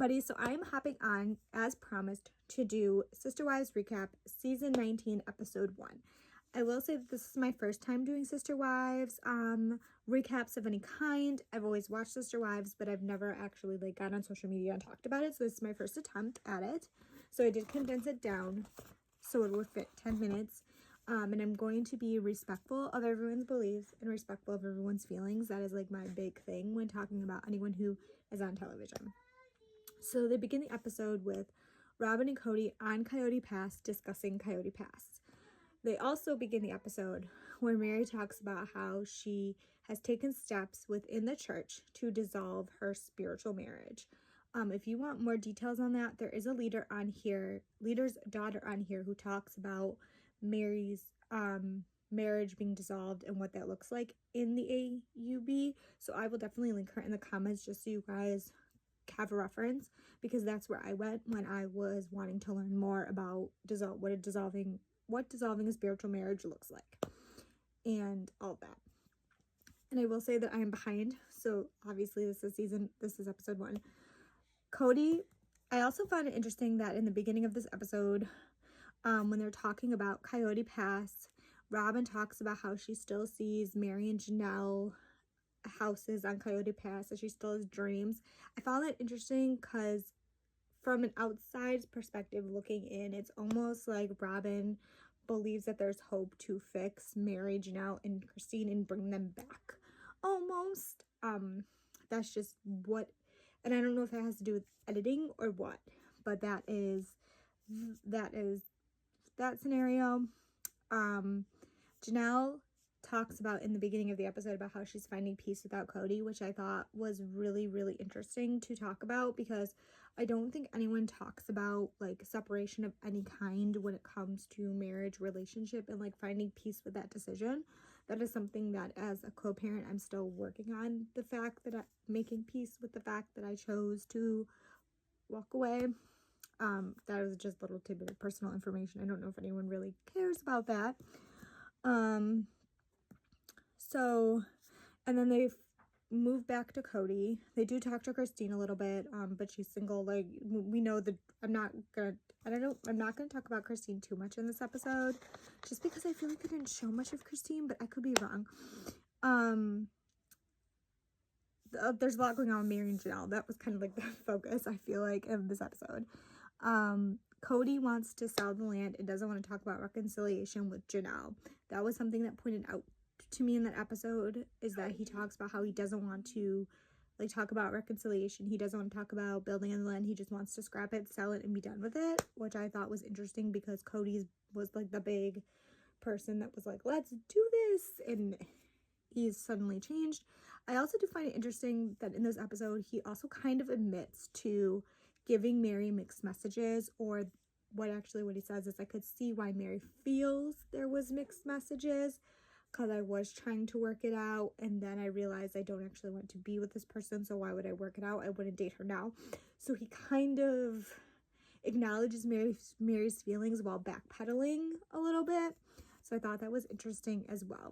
everybody, so I am hopping on, as promised, to do Sister Wives recap season 19 episode 1. I will say that this is my first time doing Sister Wives recaps of any kind. I've always watched Sister Wives, but I've never actually got on social media and talked about it, so this is my first attempt at it. So I did condense it down so it would fit 10 minutes. And I'm going to be respectful of everyone's beliefs and respectful of everyone's feelings. That is my big thing when talking about anyone who is on television. So they begin the episode with Robin and Cody on Coyote Pass discussing Coyote Pass. They also begin the episode where Mary talks about how she has taken steps within the church to dissolve her spiritual marriage. If you want more details on that, there is a leader's daughter on here who talks about Mary's marriage being dissolved and what that looks like in the AUB. So I will definitely link her in the comments just so you guys have a reference, because that's where I went when I was wanting to learn more about what dissolving a spiritual marriage looks like and all of that. And I will say that I am behind, so obviously this is episode 1. Cody, I also found it interesting that in the beginning of this episode, when they're talking about Coyote Pass, Robin talks about how she still sees Mary and Janelle houses on Coyote Pass, that she still has dreams. I found that interesting because from an outside perspective looking in, it's almost like Robin believes that there's hope to fix Mary, Janelle, and Christine and bring them back. Almost. That's just what, and I don't know if that has to do with editing or what, but that is that scenario. Janelle talks about in the beginning of the episode about how she's finding peace without Cody, which I thought was really, really interesting to talk about, because I don't think anyone talks about separation of any kind when it comes to marriage, relationship, and finding peace with that decision. That is something that as a co-parent I'm still working on, the fact that making peace with the fact that I chose to walk away. That was just a little tidbit of personal information. I don't know if anyone really cares about that. So, and then they move back to Cody. They do talk to Christine a little bit, but she's single. We know that I'm not gonna talk about Christine too much in this episode, just because I feel like they didn't show much of Christine, but I could be wrong. There's a lot going on with Mary and Janelle. That was kind of the focus, I feel like, of this episode. Cody wants to sell the land and doesn't want to talk about reconciliation with Janelle. That was something that pointed out to me in that episode, is that he talks about how he doesn't want to talk about reconciliation. He doesn't want to talk about building on the land. He just wants to scrap it, sell it, and be done with it, which I thought was interesting because Cody was the big person that was let's do this, and he's suddenly changed. I also do find it interesting that in this episode he also kind of admits to giving Mary mixed messages, or what he says is, I could see why Mary feels there was mixed messages, because I was trying to work it out, and then I realized I don't actually want to be with this person, so why would I work it out? I wouldn't date her now. So he kind of acknowledges Mary's feelings while backpedaling a little bit. So I thought that was interesting as well.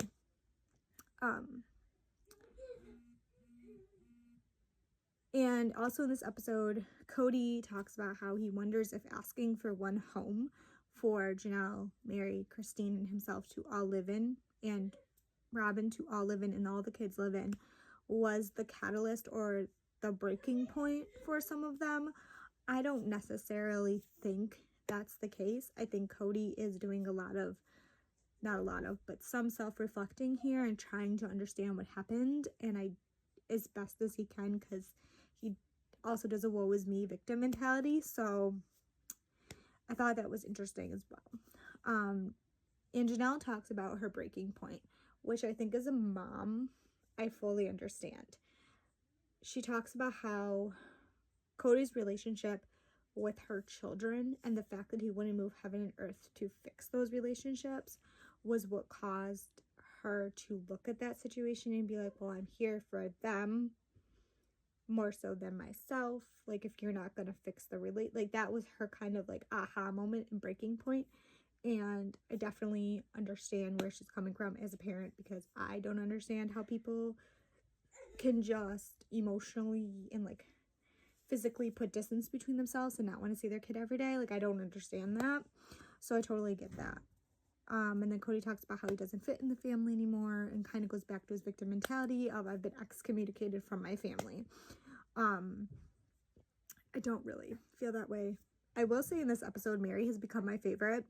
And also in this episode, Cody talks about how he wonders if asking for one home for Janelle, Mary, Christine, and himself to all live in, and Robin to all live in, and all the kids live in, was the catalyst or the breaking point for some of them. I don't necessarily think that's the case. I think Cody is doing some self-reflecting here and trying to understand what happened, and as best as he can, because he also does a woe is me victim mentality. So I thought that was interesting as well. And Janelle talks about her breaking point, which I think as a mom, I fully understand. She talks about how Cody's relationship with her children and the fact that he wouldn't move heaven and earth to fix those relationships was what caused her to look at that situation and be well, I'm here for them more so than myself. If you're not gonna fix the that was her kind of aha moment and breaking point. And I definitely understand where she's coming from as a parent, because I don't understand how people can just emotionally and physically put distance between themselves and not want to see their kid every day. Like, I don't understand that. So I totally get that. And then Cody talks about how he doesn't fit in the family anymore and kind of goes back to his victim mentality of I've been excommunicated from my family. I don't really feel that way. I will say in this episode, Mary has become my favorite.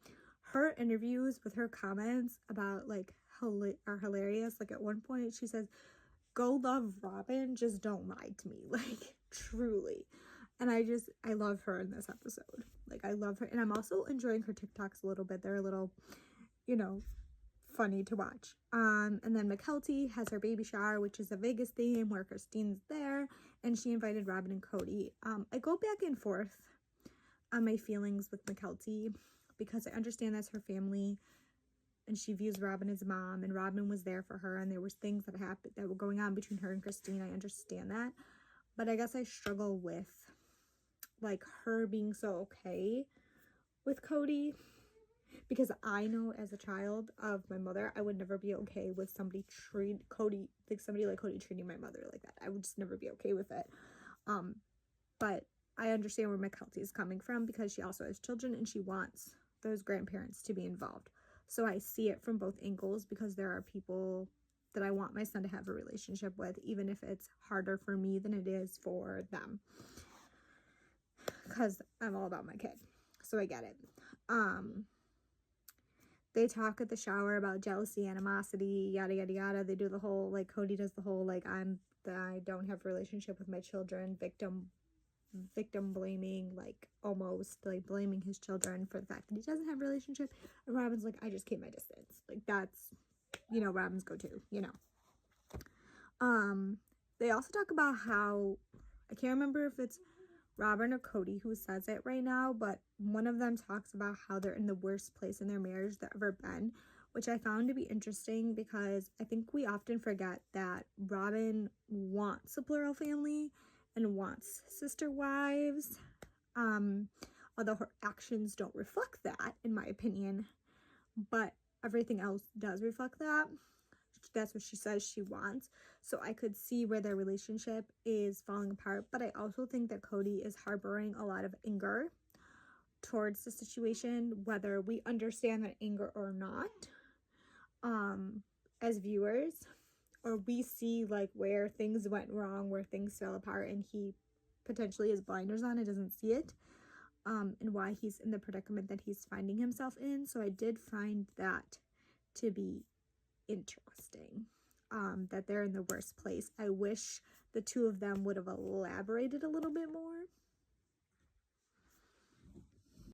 Her interviews with her comments about like are hilarious. Like at one point she says, "Go love Robin, just don't lie to me." Like truly. And I love her in this episode. Like I love her. And I'm also enjoying her TikToks a little bit. They're a little, funny to watch. And then Mykelti has her baby shower, which is a Vegas theme where Christine's there and she invited Robin and Cody. I go back and forth on my feelings with Mykelti because I understand that's her family and she views Robin as a mom and Robin was there for her and there was things that happened that were going on between her and Christine. I understand that. But I guess I struggle with like her being so okay with Cody because I know as a child of my mother, I would never be okay with somebody like Cody treating my mother like that. I would just never be okay with it. But I understand where Mykelti is coming from because she also has children and she wants those grandparents to be involved. So I see it from both angles because there are people that I want my son to have a relationship with, even if it's harder for me than it is for them. Because I'm all about my kid. So I get it. They talk at the shower about jealousy, animosity, yada, yada, yada. They do the whole, like, Cody does the whole, like, I don't have a relationship with my children, victim blaming, like, almost, like, blaming his children for the fact that he doesn't have a relationship. And Robin's like, I just keep my distance. Like, that's, Robin's go-to, They also talk about how, I can't remember if it's Robin or Cody who says it right now, but one of them talks about how they're in the worst place in their marriage they've ever been, which I found to be interesting because I think we often forget that Robin wants a plural family and wants sister wives, although her actions don't reflect that, in my opinion, but everything else does reflect that. That's what she says she wants. So I could see where their relationship is falling apart, but I also think that Cody is harboring a lot of anger towards the situation, whether we understand that anger or not, as viewers, or we see like where things went wrong, where things fell apart, and he potentially has blinders on and doesn't see it, and why he's in the predicament that he's finding himself in. So I did find that to be interesting, that they're in the worst place. I wish the two of them would have elaborated a little bit more,